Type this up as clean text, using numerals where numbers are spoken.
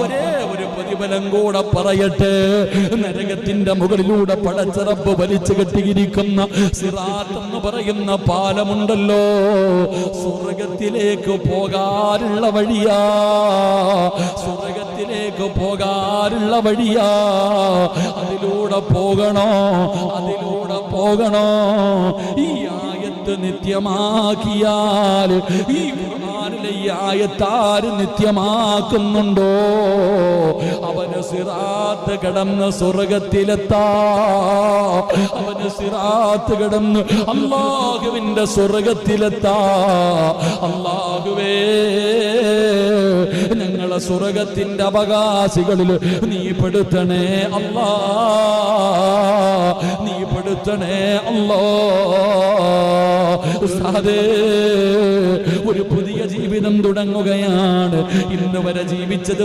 ഒരേ ഒരു പ്രതിഫലം കൂടെ പറയട്ടെ. നരകത്തിന്റെ മുകളിലൂടെ പടച്ച റബ്ബ് വലിച്ചു കെട്ടിയിരിക്കുന്ന സിറാത്ത് എന്ന് പറയുന്ന പാലമുണ്ടല്ലോ, സ്വർഗത്തിലേക്ക് പോകാനുള്ള വഴിയാ, സ്വർഗത്തിലേക്ക് പോകാനുള്ള വഴിയാ. അതിലൂടെ പോകണോ, അതിലൂടെ പോകണോ. ഈ ആയത്ത് നിത്യമാക്കിയാൽ, ഈ ഖുർആനിലെ ഈ ആയത്താര് നിത്യമാക്കുന്നുണ്ടോ അവന് സിറാത്ത് കടന്ന് സ്വർഗത്തിലെത്താ, അവന് സിറാത്ത് കടന്ന് അല്ലാഹുവിന്റെ സ്വർഗത്തിലെത്താ. അല്ലാഹുവേ, ഞങ്ങളെ സ്വർഗത്തിന്റെ അവകാശികളിൽ നീ പെടുത്തണേ അല്ലാ, നീ പെടുത്തണേ അല്ലാ. ഉസ്താദേ, ഒരു പുതിയ ജീവിതം തുടങ്ങുകയാണ്. ഇന്ന് വരെ ജീവിച്ചത്